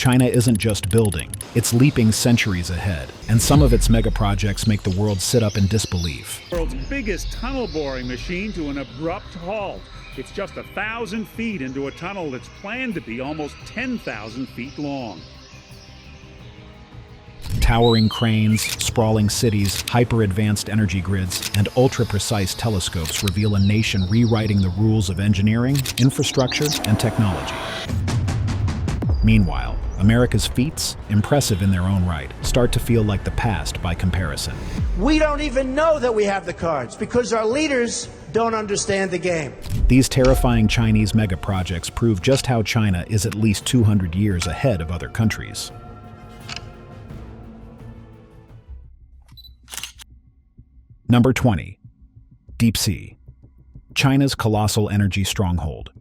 China isn't just building, it's leaping centuries ahead, and some of its megaprojects make the world sit up in disbelief. The world's biggest tunnel boring machine to an abrupt halt. It's just 1,000 feet into a tunnel that's planned to be almost 10,000 feet long. Towering cranes, sprawling cities, hyper-advanced energy grids, and ultra-precise telescopes reveal a nation rewriting the rules of engineering, infrastructure, and technology. Meanwhile, America's feats, impressive in their own right, start to feel like the past by comparison. We don't even know that we have the cards because our leaders don't understand the game. These terrifying Chinese megaprojects prove just how China is at least 200 years ahead of other countries. Number 20. Deep Sea. China's colossal energy stronghold.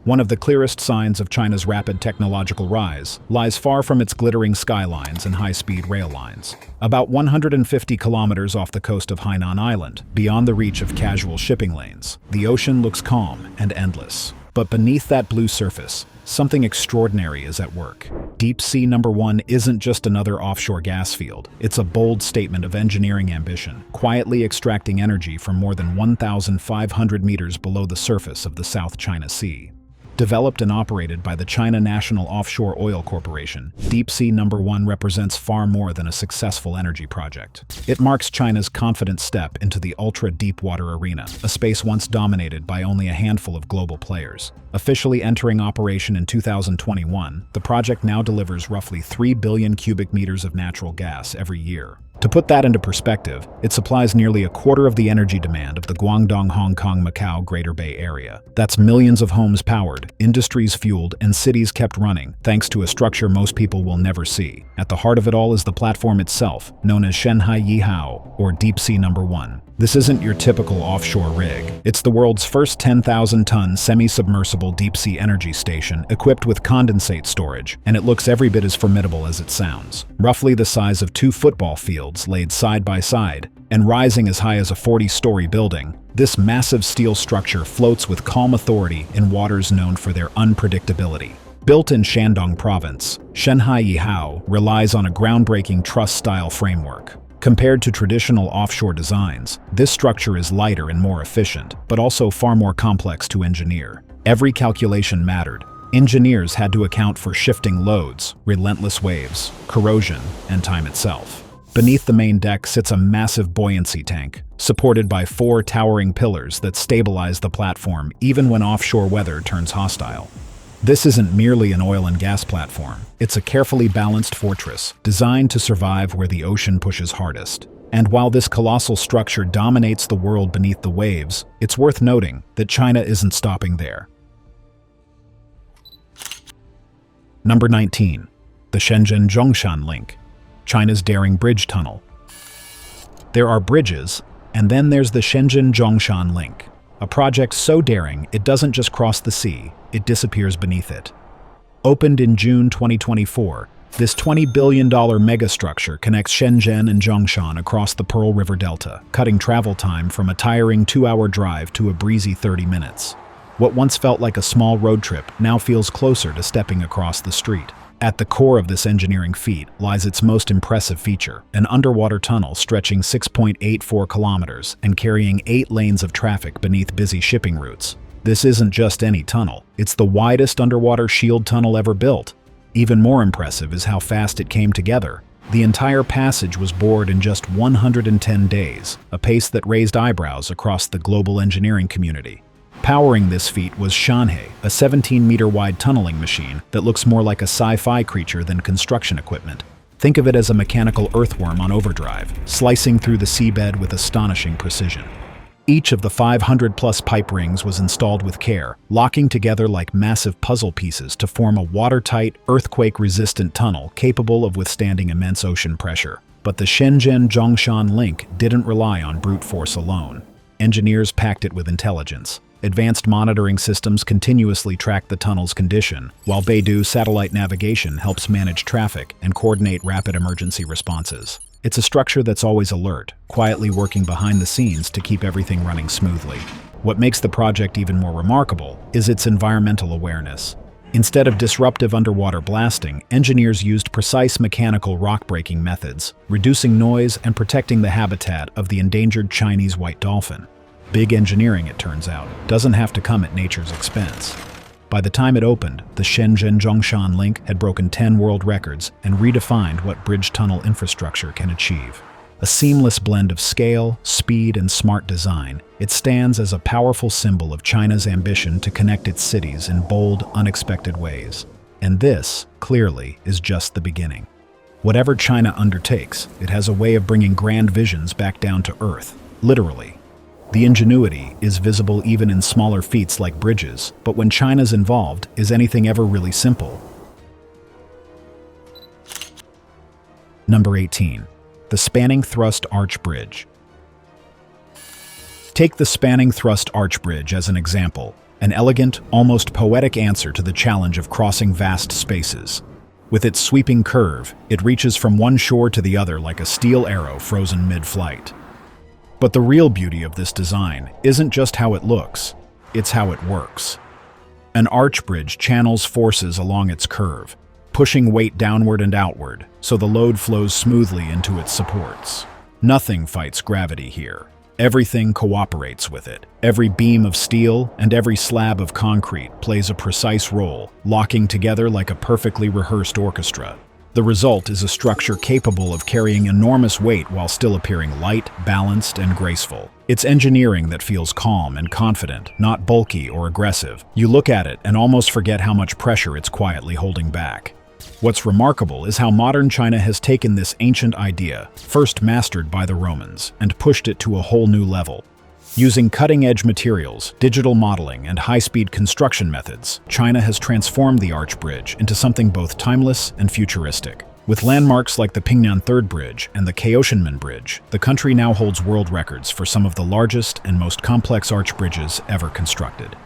One of the clearest signs of China's rapid technological rise lies far from its glittering skylines and high-speed rail lines. About 150 kilometers off the coast of Hainan Island, beyond the reach of casual shipping lanes, the ocean looks calm and endless. But beneath that blue surface, something extraordinary is at work. Deep Sea Number 1 isn't just another offshore gas field. It's a bold statement of engineering ambition, quietly extracting energy from more than 1,500 meters below the surface of the South China Sea. Developed and operated by the China National Offshore Oil Corporation, Deep Sea Number 1 represents far more than a successful energy project. It marks China's confident step into the ultra-deep-water arena, a space once dominated by only a handful of global players. Officially entering operation in 2021, the project now delivers roughly 3 billion cubic meters of natural gas every year. To put that into perspective, it supplies nearly a quarter of the energy demand of the Guangdong, Hong Kong, Macau Greater Bay Area. That's millions of homes powered, industries fueled, and cities kept running, thanks to a structure most people will never see. At the heart of it all is the platform itself, known as Shanghai Yihao, or Deep Sea Number 1. This isn't your typical offshore rig. It's the world's first 10,000-ton semi-submersible deep-sea energy station equipped with condensate storage, and it looks every bit as formidable as it sounds. Roughly the size of 2 football fields laid side by side, and rising as high as a 40-story building, this massive steel structure floats with calm authority in waters known for their unpredictability. Built in Shandong Province, Shanghai Yihao relies on a groundbreaking truss-style framework. Compared to traditional offshore designs, this structure is lighter and more efficient, but also far more complex to engineer. Every calculation mattered. Engineers had to account for shifting loads, relentless waves, corrosion, and time itself. Beneath the main deck sits a massive buoyancy tank, supported by 4 towering pillars that stabilize the platform even when offshore weather turns hostile. This isn't merely an oil and gas platform. It's a carefully balanced fortress, designed to survive where the ocean pushes hardest. And while this colossal structure dominates the world beneath the waves, it's worth noting that China isn't stopping there. Number 19. The Shenzhen-Zhongshan Link, China's daring bridge tunnel. There are bridges, and then there's the Shenzhen-Zhongshan Link, a project so daring it doesn't just cross the sea, it disappears beneath it. Opened in June 2024, this $20 billion megastructure connects Shenzhen and Zhongshan across the Pearl River Delta, cutting travel time from a tiring 2-hour drive to a breezy 30 minutes. What once felt like a small road trip now feels closer to stepping across the street. At the core of this engineering feat lies its most impressive feature, an underwater tunnel stretching 6.84 kilometers and carrying 8 lanes of traffic beneath busy shipping routes. This isn't just any tunnel, it's the widest underwater shield tunnel ever built. Even more impressive is how fast it came together. The entire passage was bored in just 110 days, a pace that raised eyebrows across the global engineering community. Powering this feat was Shanhei, a 17-meter-wide tunneling machine that looks more like a sci-fi creature than construction equipment. Think of it as a mechanical earthworm on overdrive, slicing through the seabed with astonishing precision. Each of the 500-plus pipe rings was installed with care, locking together like massive puzzle pieces to form a watertight, earthquake-resistant tunnel capable of withstanding immense ocean pressure. But the Shenzhen-Zhongshan Link didn't rely on brute force alone. Engineers packed it with intelligence. Advanced monitoring systems continuously track the tunnel's condition, while Beidou satellite navigation helps manage traffic and coordinate rapid emergency responses. It's a structure that's always alert, quietly working behind the scenes to keep everything running smoothly. What makes the project even more remarkable is its environmental awareness. Instead of disruptive underwater blasting, engineers used precise mechanical rock-breaking methods, reducing noise and protecting the habitat of the endangered Chinese white dolphin. Big engineering, it turns out, doesn't have to come at nature's expense. By the time it opened, the Shenzhen-Zhongshan link had broken 10 world records and redefined what bridge tunnel infrastructure can achieve. A seamless blend of scale, speed, and smart design, it stands as a powerful symbol of China's ambition to connect its cities in bold, unexpected ways. And this, clearly, is just the beginning. Whatever China undertakes, it has a way of bringing grand visions back down to earth, literally. The ingenuity is visible even in smaller feats like bridges, but when China's involved, is anything ever really simple? Number 18. The Spanning Thrust Arch Bridge. Take the Spanning Thrust Arch Bridge as an example, an elegant, almost poetic answer to the challenge of crossing vast spaces. With its sweeping curve, it reaches from one shore to the other like a steel arrow frozen mid-flight. But the real beauty of this design isn't just how it looks, it's how it works. An arch bridge channels forces along its curve, pushing weight downward and outward, so the load flows smoothly into its supports. Nothing fights gravity here. Everything cooperates with it. Every beam of steel and every slab of concrete plays a precise role, locking together like a perfectly rehearsed orchestra. The result is a structure capable of carrying enormous weight while still appearing light, balanced, and graceful. It's engineering that feels calm and confident, not bulky or aggressive. You look at it and almost forget how much pressure it's quietly holding back. What's remarkable is how modern China has taken this ancient idea, first mastered by the Romans, and pushed it to a whole new level. Using cutting-edge materials, digital modeling, and high-speed construction methods, China has transformed the arch bridge into something both timeless and futuristic. With landmarks like the Pingnan Third Bridge and the Kaohsiunmen Bridge, the country now holds world records for some of the largest and most complex arch bridges ever constructed.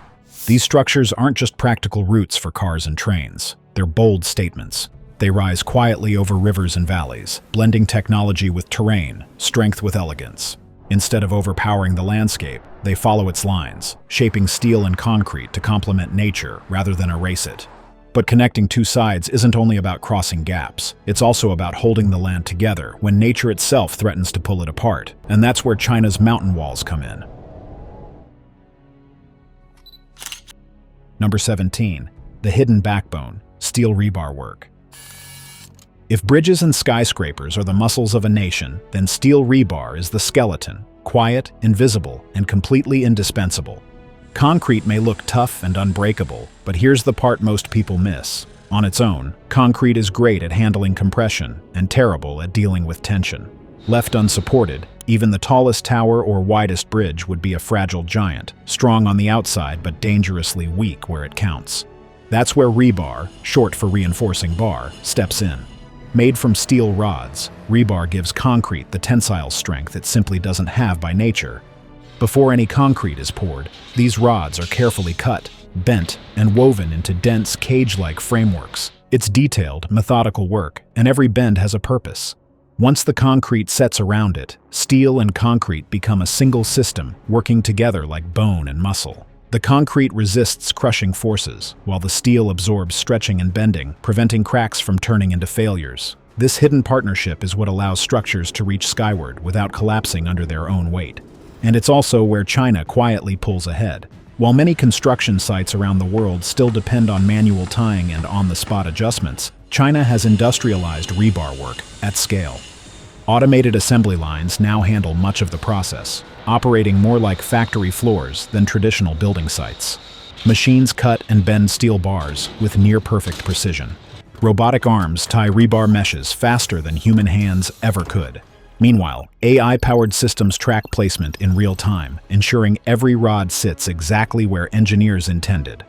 These structures aren't just practical routes for cars and trains. They're bold statements. They rise quietly over rivers and valleys, blending technology with terrain, strength with elegance. Instead of overpowering the landscape, they follow its lines, shaping steel and concrete to complement nature rather than erase it. But connecting two sides isn't only about crossing gaps, it's also about holding the land together when nature itself threatens to pull it apart. And that's where China's mountain walls come in. Number 17. The Hidden Backbone, Steel Rebar Work. If bridges and skyscrapers are the muscles of a nation, then steel rebar is the skeleton, quiet, invisible, and completely indispensable. Concrete may look tough and unbreakable, but here's the part most people miss. On its own, concrete is great at handling compression and terrible at dealing with tension. Left unsupported, even the tallest tower or widest bridge would be a fragile giant, strong on the outside but dangerously weak where it counts. That's where rebar, short for reinforcing bar, steps in. Made from steel rods, rebar gives concrete the tensile strength it simply doesn't have by nature. Before any concrete is poured, these rods are carefully cut, bent, and woven into dense, cage-like frameworks. It's detailed, methodical work, and every bend has a purpose. Once the concrete sets around it, steel and concrete become a single system, working together like bone and muscle. The concrete resists crushing forces, while the steel absorbs stretching and bending, preventing cracks from turning into failures. This hidden partnership is what allows structures to reach skyward without collapsing under their own weight. And it's also where China quietly pulls ahead. While many construction sites around the world still depend on manual tying and on-the-spot adjustments, China has industrialized rebar work at scale. Automated assembly lines now handle much of the process, operating more like factory floors than traditional building sites. Machines cut and bend steel bars with near-perfect precision. Robotic arms tie rebar meshes faster than human hands ever could. Meanwhile, AI-powered systems track placement in real time, ensuring every rod sits exactly where engineers intended.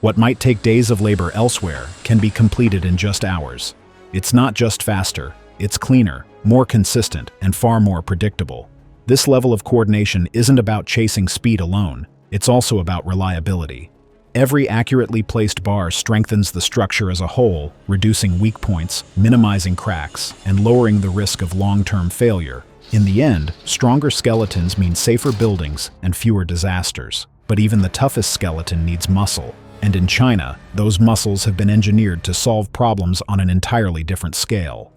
What might take days of labor elsewhere can be completed in just hours. It's not just faster, it's cleaner, more consistent, and far more predictable. This level of coordination isn't about chasing speed alone, it's also about reliability. Every accurately placed bar strengthens the structure as a whole, reducing weak points, minimizing cracks, and lowering the risk of long-term failure. In the end, stronger skeletons mean safer buildings and fewer disasters. But even the toughest skeleton needs muscle. And in China, those muscles have been engineered to solve problems on an entirely different scale.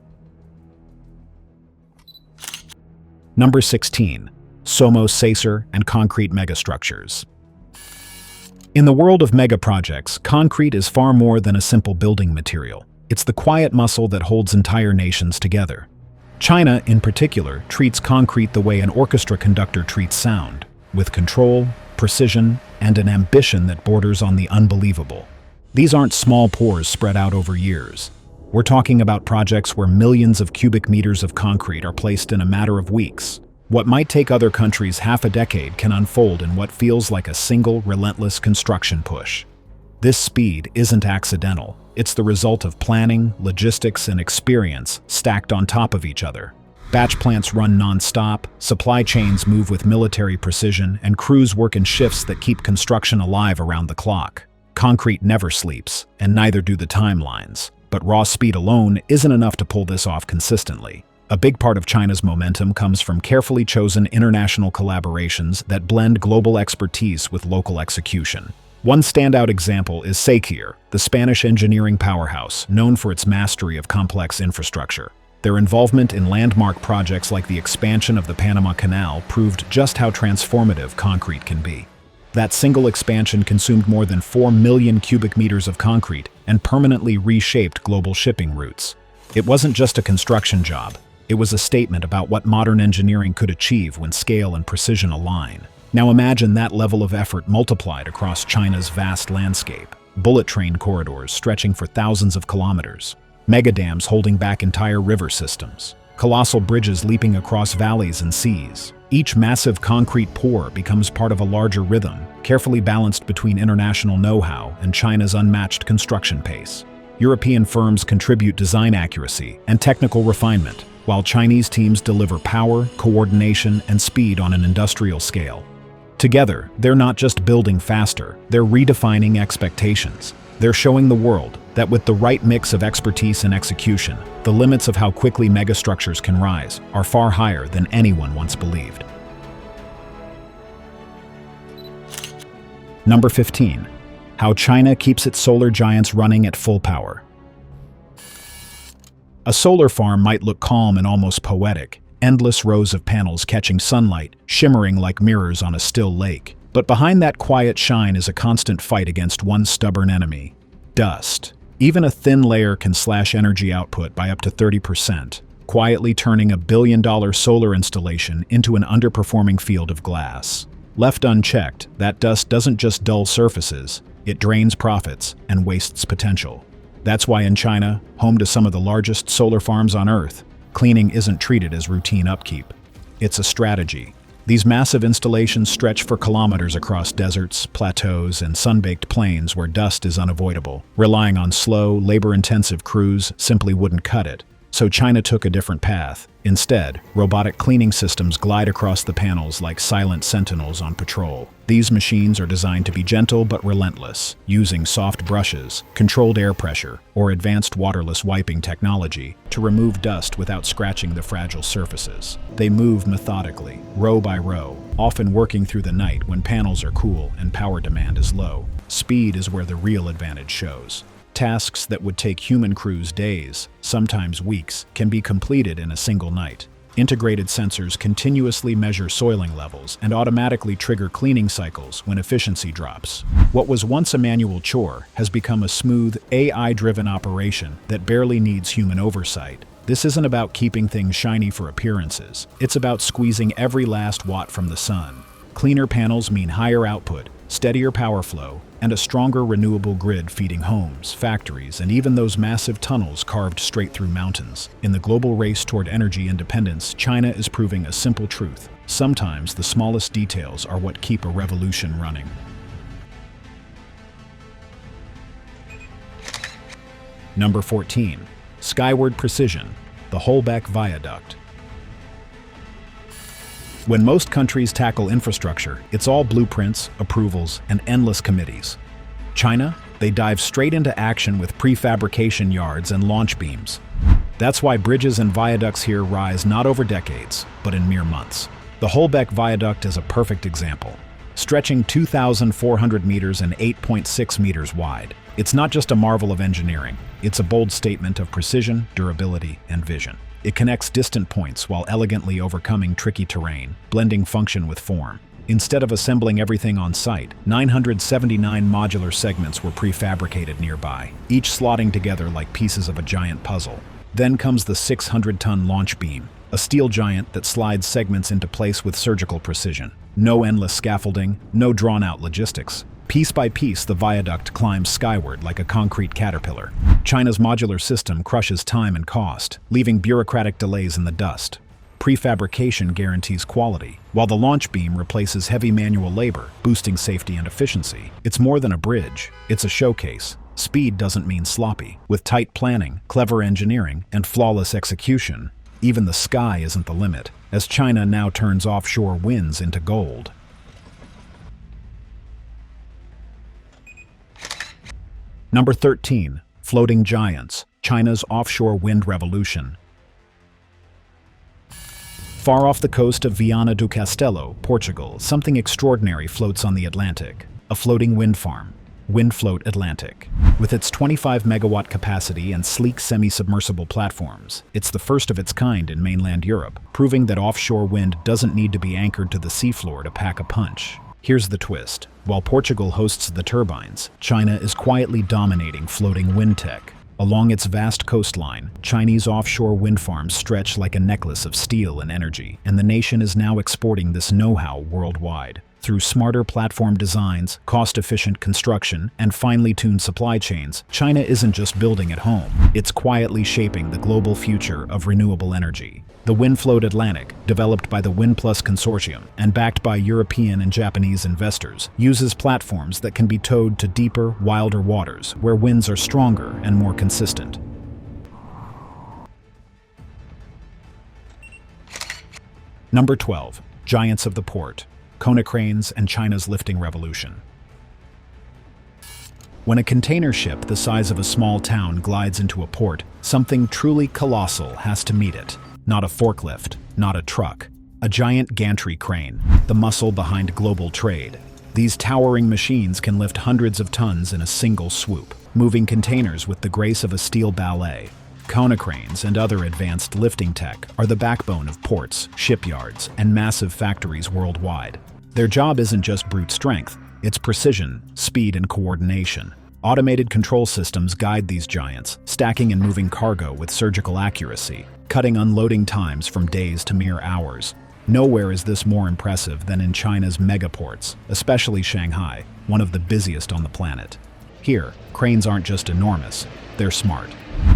Number 16. Somo Sacer and concrete megastructures. In the world of megaprojects, concrete is far more than a simple building material. It's the quiet muscle that holds entire nations together. China, in particular, treats concrete the way an orchestra conductor treats sound, with control, precision, and an ambition that borders on the unbelievable. These aren't small pours spread out over years. We're talking about projects where millions of cubic meters of concrete are placed in a matter of weeks. What might take other countries half a decade can unfold in what feels like a single, relentless construction push. This speed isn't accidental. It's the result of planning, logistics, and experience stacked on top of each other. Batch plants run non-stop, supply chains move with military precision, and crews work in shifts that keep construction alive around the clock. Concrete never sleeps, and neither do the timelines. But raw speed alone isn't enough to pull this off consistently. A big part of China's momentum comes from carefully chosen international collaborations that blend global expertise with local execution. One standout example is Skyward, the Spanish engineering powerhouse, known for its mastery of complex infrastructure. Their involvement in landmark projects like the expansion of the Panama Canal proved just how transformative concrete can be. That single expansion consumed more than 4 million cubic meters of concrete and permanently reshaped global shipping routes. It wasn't just a construction job. It was a statement about what modern engineering could achieve when scale and precision align. Now imagine that level of effort multiplied across China's vast landscape. Bullet train corridors stretching for thousands of kilometers. Megadams holding back entire river systems. Colossal bridges leaping across valleys and seas. Each massive concrete pour becomes part of a larger rhythm, carefully balanced between international know-how and China's unmatched construction pace. European firms contribute design accuracy and technical refinement, while Chinese teams deliver power, coordination, and speed on an industrial scale. Together, they're not just building faster, they're redefining expectations. They're showing the world that with the right mix of expertise and execution, the limits of how quickly megastructures can rise are far higher than anyone once believed. Number 15. How China keeps its solar giants running at full power. A solar farm might look calm and almost poetic, endless rows of panels catching sunlight, shimmering like mirrors on a still lake. But behind that quiet shine is a constant fight against one stubborn enemy: dust. Even a thin layer can slash energy output by up to 30%, quietly turning a billion-dollar solar installation into an underperforming field of glass. Left unchecked, that dust doesn't just dull surfaces, it drains profits and wastes potential. That's why in China, home to some of the largest solar farms on Earth, cleaning isn't treated as routine upkeep. It's a strategy. These massive installations stretch for kilometers across deserts, plateaus, and sun-baked plains where dust is unavoidable. Relying on slow, labor-intensive crews simply wouldn't cut it. So China took a different path. Instead, robotic cleaning systems glide across the panels like silent sentinels on patrol. These machines are designed to be gentle but relentless, using soft brushes, controlled air pressure, or advanced waterless wiping technology to remove dust without scratching the fragile surfaces. They move methodically, row by row, often working through the night when panels are cool and power demand is low. Speed is where the real advantage shows. Tasks that would take human crews days, sometimes weeks, can be completed in a single night. Integrated sensors continuously measure soiling levels and automatically trigger cleaning cycles when efficiency drops. What was once a manual chore has become a smooth, AI-driven operation that barely needs human oversight. This isn't about keeping things shiny for appearances. It's about squeezing every last watt from the sun. Cleaner panels mean higher output, steadier power flow, and a stronger renewable grid feeding homes, factories, and even those massive tunnels carved straight through mountains. In the global race toward energy independence, China is proving a simple truth. Sometimes the smallest details are what keep a revolution running. Number 14. Skyward Precision, the Holbeck Viaduct. When most countries tackle infrastructure, it's all blueprints, approvals, and endless committees. China, they dive straight into action with prefabrication yards and launch beams. That's why bridges and viaducts here rise not over decades, but in mere months. The Holbeck Viaduct is a perfect example. stretching 2,400 meters and 8.6 meters wide. It's not just a marvel of engineering, it's a bold statement of precision, durability, and vision. It connects distant points while elegantly overcoming tricky terrain, blending function with form. Instead of assembling everything on site, 979 modular segments were prefabricated nearby, each slotting together like pieces of a giant puzzle. Then comes the 600-ton launch beam, a steel giant that slides segments into place with surgical precision. No endless scaffolding, no drawn-out logistics. Piece by piece, the viaduct climbs skyward like a concrete caterpillar. China's modular system crushes time and cost, leaving bureaucratic delays in the dust. Prefabrication guarantees quality, while the launch beam replaces heavy manual labor, boosting safety and efficiency. It's more than a bridge, it's a showcase. Speed doesn't mean sloppy. With tight planning, clever engineering, and flawless execution, even the sky isn't the limit, as China now turns offshore winds into gold. Number 13. Floating Giants, China's Offshore Wind Revolution. Far off the coast of Viana do Castelo, Portugal, something extraordinary floats on the Atlantic. A floating wind farm, Windfloat Atlantic. With its 25 megawatt capacity and sleek semi-submersible platforms, it's the first of its kind in mainland Europe, proving that offshore wind doesn't need to be anchored to the seafloor to pack a punch. Here's the twist. While Portugal hosts the turbines, China is quietly dominating floating wind tech. Along its vast coastline, Chinese offshore wind farms stretch like a necklace of steel and energy, and the nation is now exporting this know-how worldwide. Through smarter platform designs, cost-efficient construction, and finely tuned supply chains, China isn't just building at home, it's quietly shaping the global future of renewable energy. The Windfloat Atlantic, developed by the WindPlus Consortium and backed by European and Japanese investors, uses platforms that can be towed to deeper, wilder waters where winds are stronger and more consistent. Number 12. Giants of the Port, Konecranes and China's lifting revolution. When a container ship the size of a small town glides into a port, something truly colossal has to meet it. Not a forklift, not a truck, a giant gantry crane, the muscle behind global trade. These towering machines can lift hundreds of tons in a single swoop, moving containers with the grace of a steel ballet. Konecranes and other advanced lifting tech are the backbone of ports, shipyards, and massive factories worldwide. Their job isn't just brute strength, it's precision, speed, and coordination. Automated control systems guide these giants, stacking and moving cargo with surgical accuracy, cutting unloading times from days to mere hours. Nowhere is this more impressive than in China's megaports, especially Shanghai, one of the busiest on the planet. Here, cranes aren't just enormous, they're smart.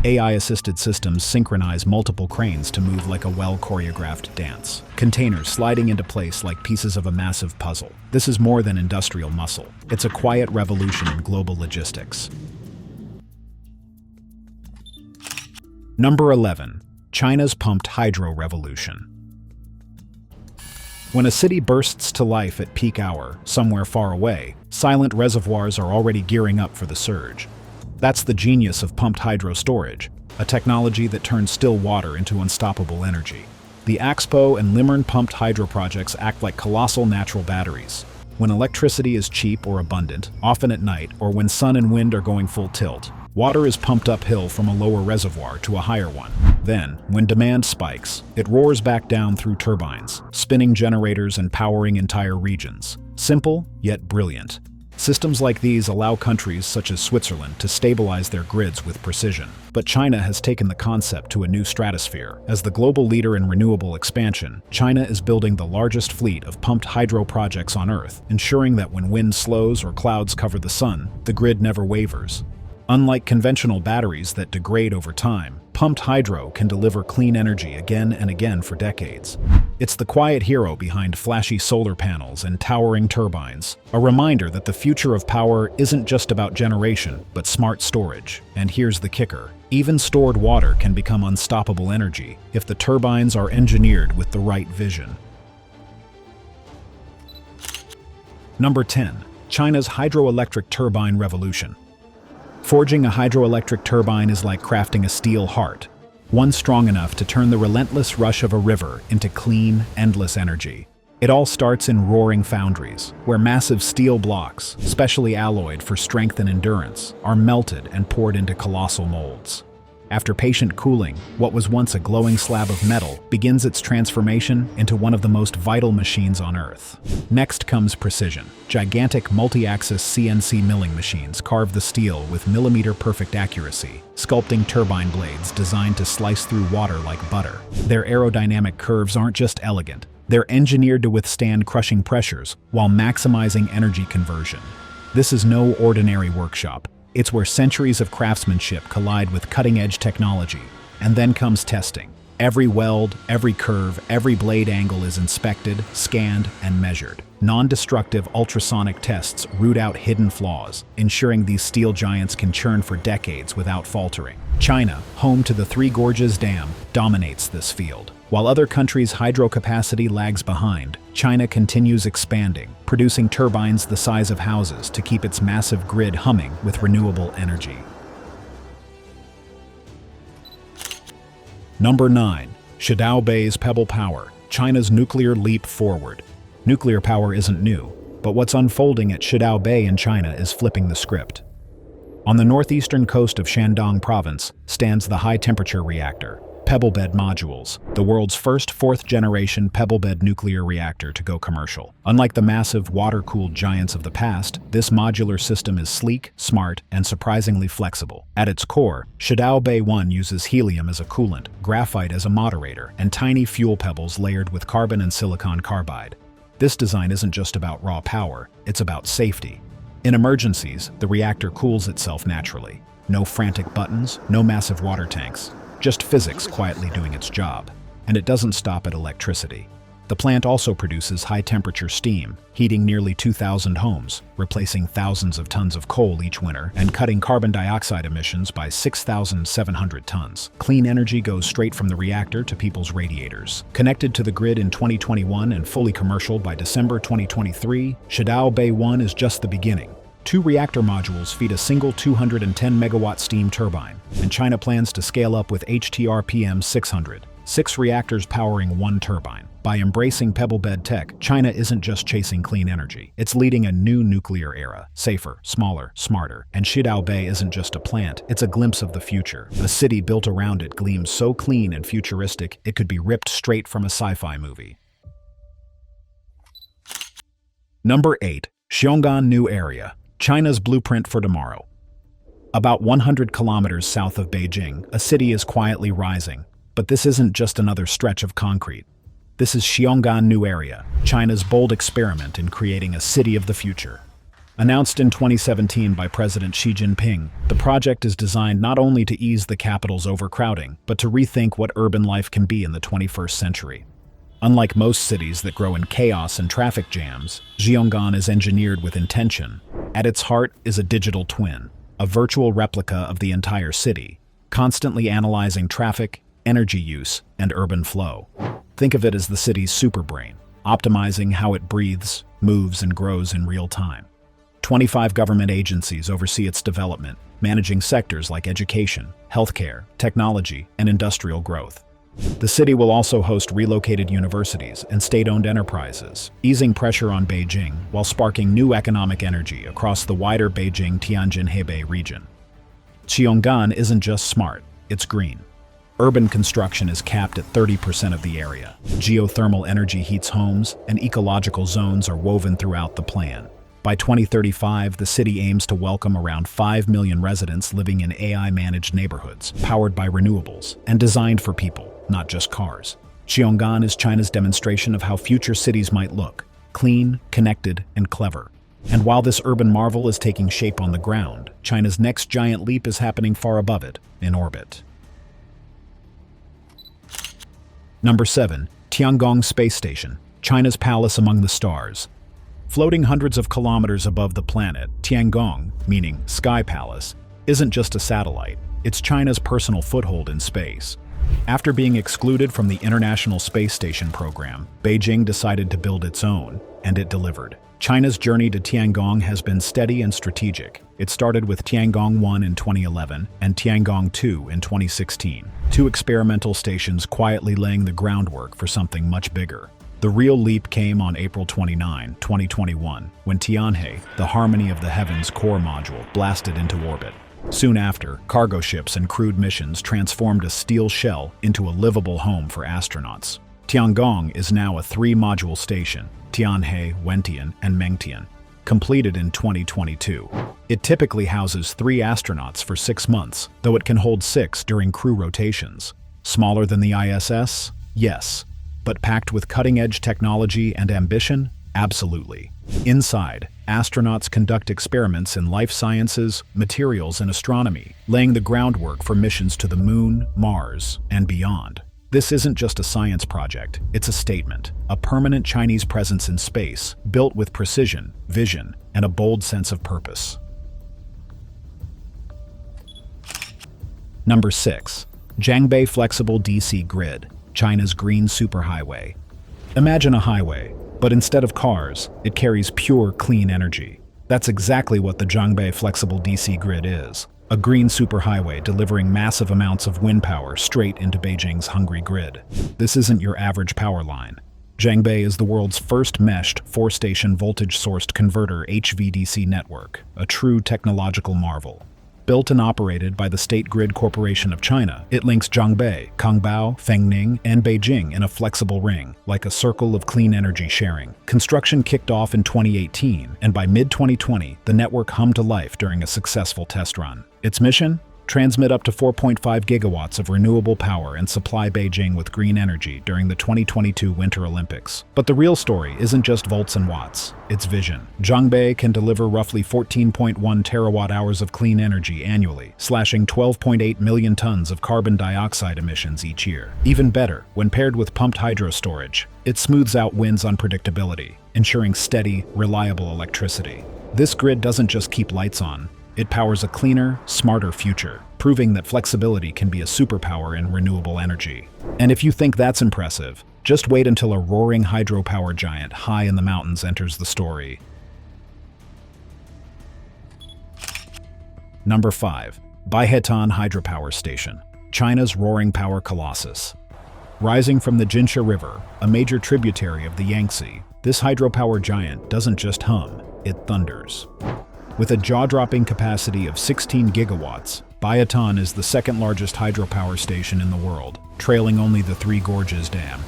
AI-assisted systems synchronize multiple cranes to move like a well-choreographed dance. Containers sliding into place like pieces of a massive puzzle. This is more than industrial muscle. It's a quiet revolution in global logistics. Number 11. China's pumped hydro revolution. When a city bursts to life at peak hour, somewhere far away, silent reservoirs are already gearing up for the surge. That's the genius of pumped hydro storage, a technology that turns still water into unstoppable energy. The Axpo and Limern pumped hydro projects act like colossal natural batteries. When electricity is cheap or abundant, often at night or when sun and wind are going full tilt, water is pumped uphill from a lower reservoir to a higher one. Then, when demand spikes, it roars back down through turbines, spinning generators and powering entire regions. Simple, yet brilliant. Systems like these allow countries such as Switzerland to stabilize their grids with precision. But China has taken the concept to a new stratosphere. As the global leader in renewable expansion, China is building the largest fleet of pumped hydro projects on Earth, ensuring that when wind slows or clouds cover the sun, the grid never wavers. Unlike conventional batteries that degrade over time, pumped hydro can deliver clean energy again and again for decades. It's the quiet hero behind flashy solar panels and towering turbines, a reminder that the future of power isn't just about generation, but smart storage. And here's the kicker. Even stored water can become unstoppable energy if the turbines are engineered with the right vision. Number 10. China's hydroelectric turbine revolution. Forging a hydroelectric turbine is like crafting a steel heart, one strong enough to turn the relentless rush of a river into clean, endless energy. It all starts in roaring foundries, where massive steel blocks, specially alloyed for strength and endurance, are melted and poured into colossal molds. After patient cooling, what was once a glowing slab of metal begins its transformation into one of the most vital machines on Earth. Next comes precision. Gigantic multi-axis CNC milling machines carve the steel with millimeter-perfect accuracy, sculpting turbine blades designed to slice through water like butter. Their aerodynamic curves aren't just elegant, they're engineered to withstand crushing pressures while maximizing energy conversion. This is no ordinary workshop. It's where centuries of craftsmanship collide with cutting-edge technology. And then comes testing. Every weld, every curve, every blade angle is inspected, scanned, and measured. Non-destructive ultrasonic tests root out hidden flaws, ensuring these steel giants can churn for decades without faltering. China, home to the Three Gorges Dam, dominates this field. While other countries' hydro capacity lags behind, China continues expanding, producing turbines the size of houses to keep its massive grid humming with renewable energy. Number 9. Xidaobay's Pebble Power, China's nuclear leap forward. Nuclear power isn't new, but what's unfolding at Xidaobay in China is flipping the script. On the northeastern coast of Shandong province stands the high-temperature reactor, Pebble bed modules, the world's first fourth-generation pebble bed nuclear reactor to go commercial. Unlike the massive water-cooled giants of the past, this modular system is sleek, smart, and surprisingly flexible. At its core, Xidaobay 1 uses helium as a coolant, graphite as a moderator, and tiny fuel pebbles layered with carbon and silicon carbide. This design isn't just about raw power, it's about safety. In emergencies, the reactor cools itself naturally. No frantic buttons, no massive water tanks. Just physics quietly doing its job. And it doesn't stop at electricity. The plant also produces high-temperature steam, heating nearly 2,000 homes, replacing thousands of tons of coal each winter, and cutting carbon dioxide emissions by 6,700 tons. Clean energy goes straight from the reactor to people's radiators. Connected to the grid in 2021 and fully commercial by December 2023, Xidaobay 1 is just the beginning. 2 reactor modules feed a single 210-megawatt steam turbine, and China plans to scale up with HTRPM 600, 6 reactors powering 1 turbine. By embracing pebble bed tech, China isn't just chasing clean energy, it's leading a new nuclear era, safer, smaller, smarter. And Xidaobay isn't just a plant, it's a glimpse of the future. A city built around it gleams so clean and futuristic, it could be ripped straight from a sci-fi movie. Number 8. Xiongan New Area, China's blueprint for tomorrow. About 100 kilometers south of Beijing, a city is quietly rising. But this isn't just another stretch of concrete. This is Xiongan New Area, China's bold experiment in creating a city of the future. Announced in 2017 by President Xi Jinping, the project is designed not only to ease the capital's overcrowding, but to rethink what urban life can be in the 21st century. Unlike most cities that grow in chaos and traffic jams, Xiongan is engineered with intention. At its heart is a digital twin, a virtual replica of the entire city, constantly analyzing traffic, energy use, and urban flow. Think of it as the city's superbrain, optimizing how it breathes, moves, and grows in real time. 25 government agencies oversee its development, managing sectors like education, healthcare, technology, and industrial growth. The city will also host relocated universities and state-owned enterprises, easing pressure on Beijing while sparking new economic energy across the wider Beijing-Tianjin-Hebei region. Xiongan isn't just smart, it's green. Urban construction is capped at 30% of the area. Geothermal energy heats homes, and ecological zones are woven throughout the plan. By 2035, the city aims to welcome around 5 million residents living in AI-managed neighborhoods, powered by renewables, and designed for people, not just cars. Xiongan is China's demonstration of how future cities might look: clean, connected, and clever. And while this urban marvel is taking shape on the ground, China's next giant leap is happening far above it, in orbit. Number 7. Tiangong Space Station, China's palace among the stars. Floating hundreds of kilometers above the planet, Tiangong, meaning Sky Palace, isn't just a satellite, it's China's personal foothold in space. After being excluded from the International Space Station program, Beijing decided to build its own, and it delivered. China's journey to Tiangong has been steady and strategic. It started with Tiangong 1 in 2011 and Tiangong 2 in 2016, 2 experimental stations quietly laying the groundwork for something much bigger. The real leap came on April 29, 2021, when Tianhe, the Harmony of the Heavens core module, blasted into orbit. Soon after, cargo ships and crewed missions transformed a steel shell into a livable home for astronauts. Tiangong is now a 3-module station, Tianhe, Wentian, and Mengtian, completed in 2022. It typically houses 3 astronauts for 6 months, though it can hold 6 during crew rotations. Smaller than the ISS? Yes. But packed with cutting-edge technology and ambition? Absolutely. Inside, astronauts conduct experiments in life sciences, materials, and astronomy, laying the groundwork for missions to the Moon, Mars, and beyond. This isn't just a science project, it's a statement, a permanent Chinese presence in space, built with precision, vision, and a bold sense of purpose. Number 6. Jiangbei Flexible DC Grid, China's green superhighway. Imagine a highway, but instead of cars, it carries pure, clean energy. That's exactly what the Jiangbei Flexible DC Grid is. A green superhighway delivering massive amounts of wind power straight into Beijing's hungry grid. This isn't your average power line. Jiangbei is the world's first meshed 4-station voltage-sourced converter HVDC network, a true technological marvel. Built and operated by the State Grid Corporation of China, it links Jiangbei, Kangbao, Fengning, and Beijing in a flexible ring, like a circle of clean energy sharing. Construction kicked off in 2018, and by mid-2020, the network hummed to life during a successful test run. Its mission? Transmit up to 4.5 gigawatts of renewable power and supply Beijing with green energy during the 2022 Winter Olympics. But the real story isn't just volts and watts, it's vision. Jiangbei can deliver roughly 14.1 terawatt-hours of clean energy annually, slashing 12.8 million tons of carbon dioxide emissions each year. Even better, when paired with pumped hydro storage, it smooths out wind's unpredictability, ensuring steady, reliable electricity. This grid doesn't just keep lights on, it powers a cleaner, smarter future, proving that flexibility can be a superpower in renewable energy. And if you think that's impressive, just wait until a roaring hydropower giant high in the mountains enters the story. Number 5. Baihetan Hydropower Station, China's roaring power colossus. Rising from the Jinsha River, a major tributary of the Yangtze, this hydropower giant doesn't just hum, it thunders. With a jaw-dropping capacity of 16 gigawatts, Baihetan is the second-largest hydropower station in the world, trailing only the Three Gorges Dam.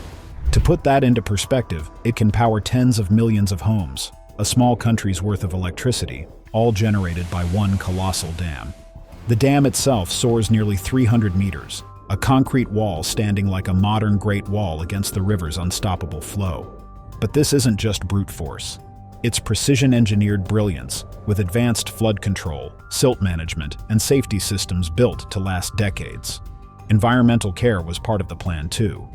To put that into perspective, it can power tens of millions of homes, a small country's worth of electricity, all generated by one colossal dam. The dam itself soars nearly 300 meters, a concrete wall standing like a modern Great Wall against the river's unstoppable flow. But this isn't just brute force. It's precision-engineered brilliance, with advanced flood control, silt management, and safety systems built to last decades. Environmental care was part of the plan too.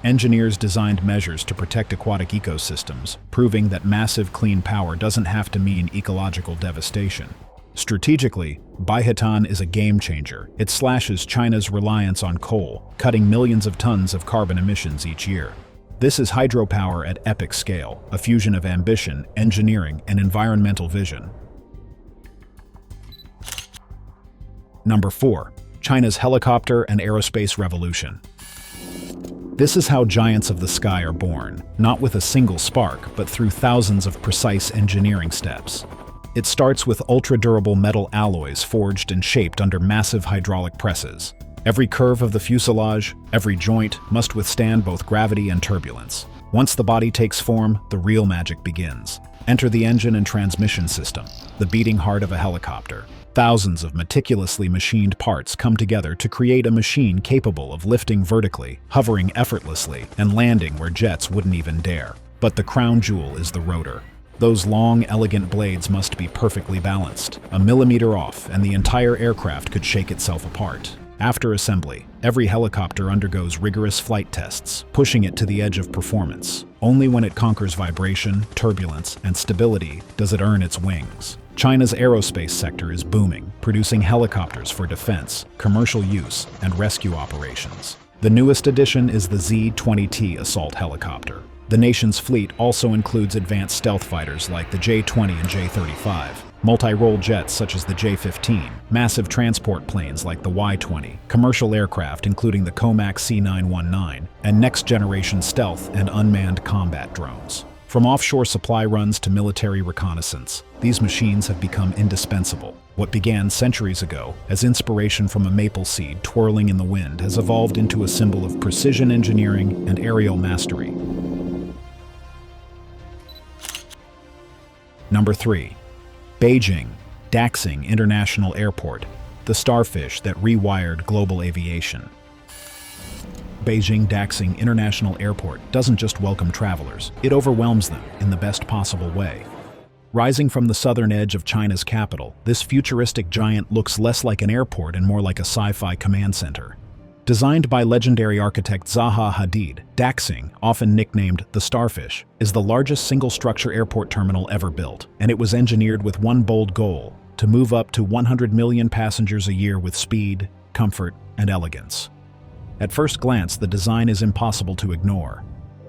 Engineers designed measures to protect aquatic ecosystems, proving that massive clean power doesn't have to mean ecological devastation. Strategically, Baihetan is a game-changer. It slashes China's reliance on coal, cutting millions of tons of carbon emissions each year. This is hydropower at epic scale, a fusion of ambition, engineering, and environmental vision. Number 4. China's helicopter and aerospace revolution. This is how giants of the sky are born, not with a single spark, but through thousands of precise engineering steps. It starts with ultra-durable metal alloys forged and shaped under massive hydraulic presses. Every curve of the fuselage, every joint, must withstand both gravity and turbulence. Once the body takes form, the real magic begins. Enter the engine and transmission system, the beating heart of a helicopter. Thousands of meticulously machined parts come together to create a machine capable of lifting vertically, hovering effortlessly, and landing where jets wouldn't even dare. But the crown jewel is the rotor. Those long, elegant blades must be perfectly balanced. A millimeter off, and the entire aircraft could shake itself apart. After assembly, every helicopter undergoes rigorous flight tests, pushing it to the edge of performance. Only when it conquers vibration, turbulence, and stability does it earn its wings. China's aerospace sector is booming, producing helicopters for defense, commercial use, and rescue operations. The newest addition is the Z-20T assault helicopter. The nation's fleet also includes advanced stealth fighters like the J-20 and J-35. multi-role jets such as the J-15, massive transport planes like the Y-20, commercial aircraft including the Comac C919, and next-generation stealth and unmanned combat drones. From offshore supply runs to military reconnaissance, these machines have become indispensable. What began centuries ago as inspiration from a maple seed twirling in the wind has evolved into a symbol of precision engineering and aerial mastery. Number 3. Beijing, Daxing International Airport, the starfish that rewired global aviation. Beijing Daxing International Airport doesn't just welcome travelers, it overwhelms them in the best possible way. Rising from the southern edge of China's capital, this futuristic giant looks less like an airport and more like a sci-fi command center. Designed by legendary architect Zaha Hadid, Daxing, often nicknamed the Starfish, is the largest single-structure airport terminal ever built, and it was engineered with one bold goal: to move up to 100 million passengers a year with speed, comfort, and elegance. At first glance, the design is impossible to ignore.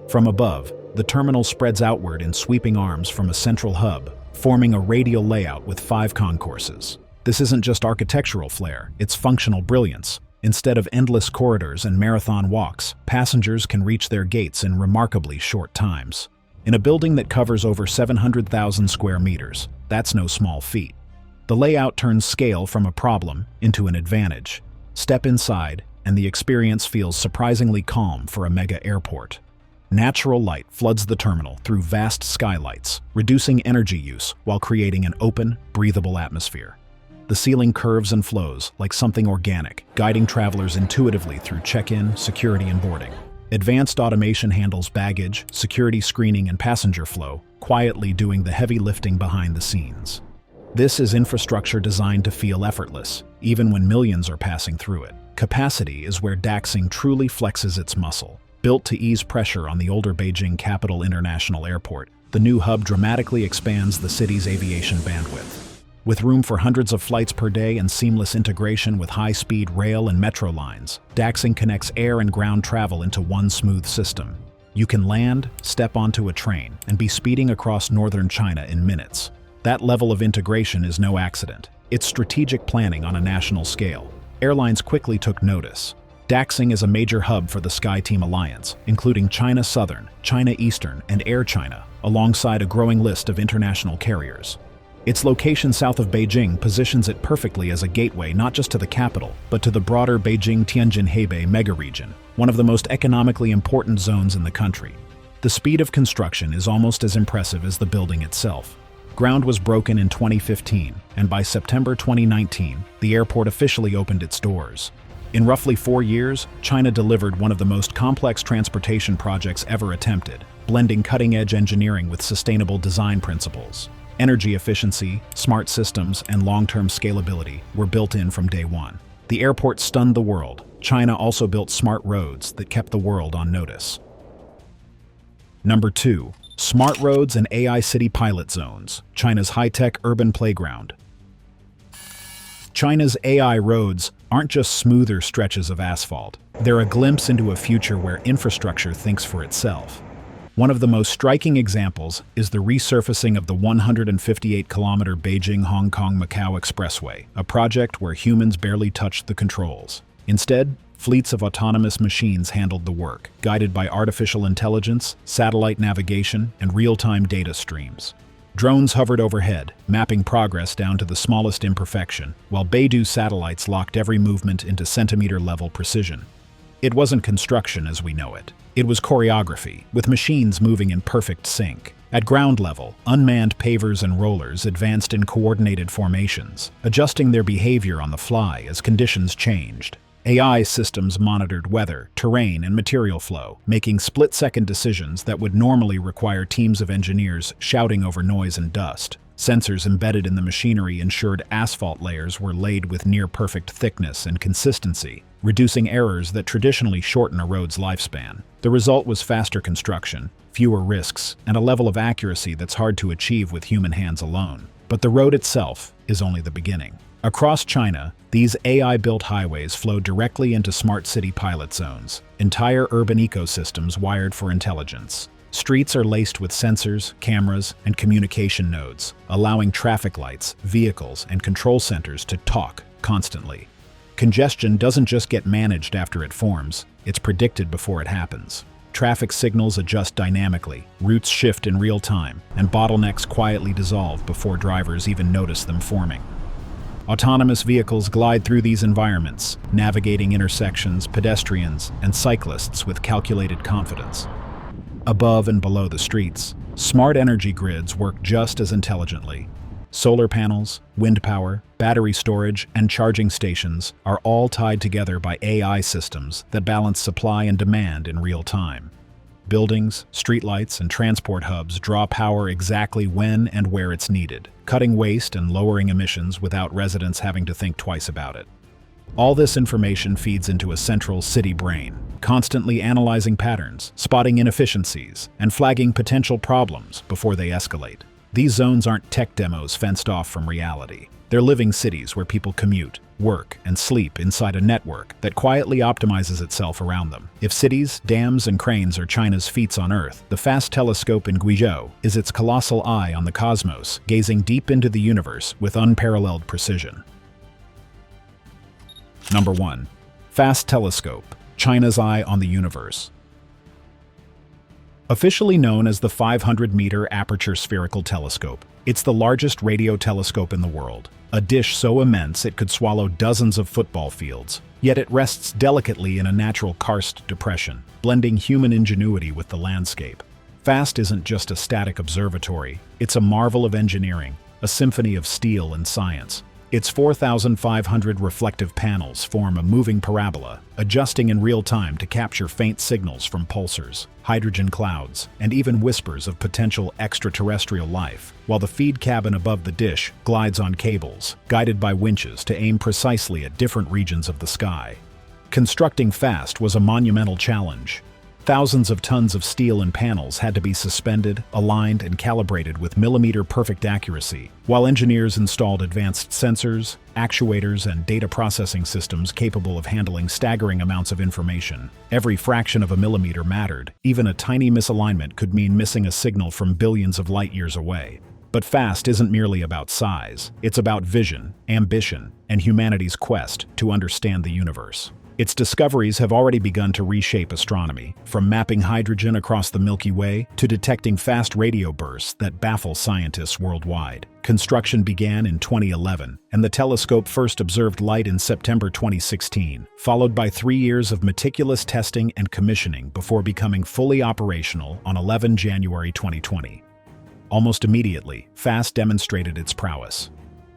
From above, the terminal spreads outward in sweeping arms from a central hub, forming a radial layout with 5 concourses. This isn't just architectural flair, it's functional brilliance. Instead of endless corridors and marathon walks, passengers can reach their gates in remarkably short times. In a building that covers over 700,000 square meters, that's no small feat. The layout turns scale from a problem into an advantage. Step inside, and the experience feels surprisingly calm for a mega airport. Natural light floods the terminal through vast skylights, reducing energy use while creating an open, breathable atmosphere. The ceiling curves and flows like something organic, guiding travelers intuitively through check-in, security, and boarding. Advanced automation handles baggage, security screening, and passenger flow, quietly doing the heavy lifting behind the scenes. This is infrastructure designed to feel effortless, even when millions are passing through it. Capacity is where Daxing truly flexes its muscle. Built to ease pressure on the older Beijing Capital International Airport, the new hub dramatically expands the city's aviation bandwidth. With room for hundreds of flights per day and seamless integration with high-speed rail and metro lines, Daxing connects air and ground travel into one smooth system. You can land, step onto a train, and be speeding across northern China in minutes. That level of integration is no accident. It's strategic planning on a national scale. Airlines quickly took notice. Daxing is a major hub for the SkyTeam Alliance, including China Southern, China Eastern, and Air China, alongside a growing list of international carriers. Its location south of Beijing positions it perfectly as a gateway not just to the capital, but to the broader Beijing-Tianjin-Hebei megaregion, one of the most economically important zones in the country. The speed of construction is almost as impressive as the building itself. Ground was broken in 2015, and by September 2019, the airport officially opened its doors. In roughly 4 years, China delivered one of the most complex transportation projects ever attempted, blending cutting-edge engineering with sustainable design principles. Energy efficiency, smart systems, and long-term scalability were built in from day one. The airport stunned the world. China also built smart roads that kept the world on notice. Number 2. Smart roads and AI city pilot zones, China's high-tech urban playground. China's AI roads aren't just smoother stretches of asphalt. They're a glimpse into a future where infrastructure thinks for itself. One of the most striking examples is the resurfacing of the 158-kilometer Beijing-Hong Kong-Macau Expressway, a project where humans barely touched the controls. Instead, fleets of autonomous machines handled the work, guided by artificial intelligence, satellite navigation, and real-time data streams. Drones hovered overhead, mapping progress down to the smallest imperfection, while Beidou satellites locked every movement into centimeter-level precision. It wasn't construction as we know it. It was choreography, with machines moving in perfect sync. At ground level, unmanned pavers and rollers advanced in coordinated formations, adjusting their behavior on the fly as conditions changed. AI systems monitored weather, terrain, and material flow, making split-second decisions that would normally require teams of engineers shouting over noise and dust. Sensors embedded in the machinery ensured asphalt layers were laid with near-perfect thickness and consistency, reducing errors that traditionally shorten a road's lifespan. The result was faster construction, fewer risks, and a level of accuracy that's hard to achieve with human hands alone. But the road itself is only the beginning. Across China, these AI-built highways flow directly into smart city pilot zones, entire urban ecosystems wired for intelligence. Streets are laced with sensors, cameras, and communication nodes, allowing traffic lights, vehicles, and control centers to talk constantly. Congestion doesn't just get managed after it forms, it's predicted before it happens. Traffic signals adjust dynamically, routes shift in real time, and bottlenecks quietly dissolve before drivers even notice them forming. Autonomous vehicles glide through these environments, navigating intersections, pedestrians, and cyclists with calculated confidence. Above and below the streets, smart energy grids work just as intelligently. Solar panels, wind power, battery storage, and charging stations are all tied together by AI systems that balance supply and demand in real time. Buildings, streetlights, and transport hubs draw power exactly when and where it's needed, cutting waste and lowering emissions without residents having to think twice about it. All this information feeds into a central city brain, constantly analyzing patterns, spotting inefficiencies, and flagging potential problems before they escalate. These zones aren't tech demos fenced off from reality. They're living cities where people commute, work, and sleep inside a network that quietly optimizes itself around them. If cities, dams, and cranes are China's feats on Earth, the FAST telescope in Guizhou is its colossal eye on the cosmos, gazing deep into the universe with unparalleled precision. Number 1. FAST telescope, China's eye on the universe. Officially known as the 500-meter aperture spherical telescope, it's the largest radio telescope in the world, a dish so immense it could swallow dozens of football fields. Yet it rests delicately in a natural karst depression, blending human ingenuity with the landscape. FAST isn't just a static observatory, it's a marvel of engineering, a symphony of steel and science. Its 4,500 reflective panels form a moving parabola, adjusting in real time to capture faint signals from pulsars, hydrogen clouds, and even whispers of potential extraterrestrial life, while the feed cabin above the dish glides on cables, guided by winches to aim precisely at different regions of the sky. Constructing FAST was a monumental challenge. Thousands of tons of steel and panels had to be suspended, aligned, and calibrated with millimeter-perfect accuracy, while engineers installed advanced sensors, actuators, and data processing systems capable of handling staggering amounts of information. Every fraction of a millimeter mattered. Even a tiny misalignment could mean missing a signal from billions of light-years away. But FAST isn't merely about size. It's about vision, ambition, and humanity's quest to understand the universe. Its discoveries have already begun to reshape astronomy, from mapping hydrogen across the Milky Way to detecting fast radio bursts that baffle scientists worldwide. Construction began in 2011, and the telescope first observed light in September 2016, followed by 3 years of meticulous testing and commissioning before becoming fully operational on 11 January 2020. Almost immediately, FAST demonstrated its prowess.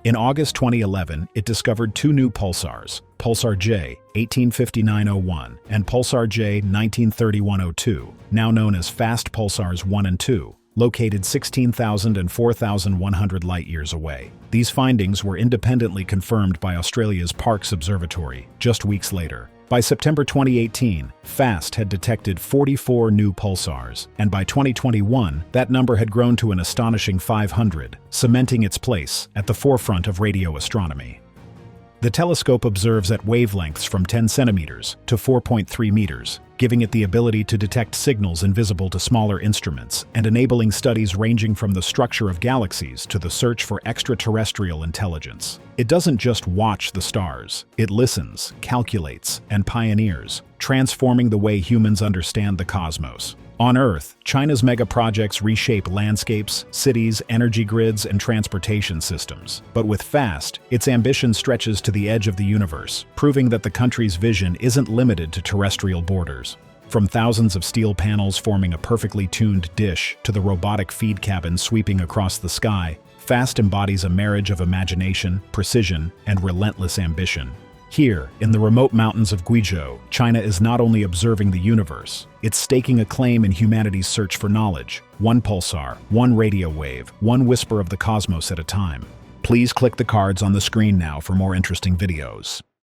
In August 2011, it discovered 2 new pulsars, Pulsar J 185901 and Pulsar J 193102, now known as FAST Pulsars 1 and 2, located 16,000 and 4,100 light-years away. These findings were independently confirmed by Australia's Parkes Observatory just weeks later. By September 2018, FAST had detected 44 new pulsars, and by 2021, that number had grown to an astonishing 500, cementing its place at the forefront of radio astronomy. The telescope observes at wavelengths from 10 centimeters to 4.3 meters, giving it the ability to detect signals invisible to smaller instruments and enabling studies ranging from the structure of galaxies to the search for extraterrestrial intelligence. It doesn't just watch the stars, it listens, calculates, and pioneers, transforming the way humans understand the cosmos. On Earth, China's megaprojects reshape landscapes, cities, energy grids, and transportation systems. But with FAST, its ambition stretches to the edge of the universe, proving that the country's vision isn't limited to terrestrial borders. From thousands of steel panels forming a perfectly tuned dish to the robotic feed cabin sweeping across the sky, FAST embodies a marriage of imagination, precision, and relentless ambition. Here, in the remote mountains of Guizhou, China is not only observing the universe, it's staking a claim in humanity's search for knowledge. One pulsar, one radio wave, one whisper of the cosmos at a time. Please click the cards on the screen now for more interesting videos.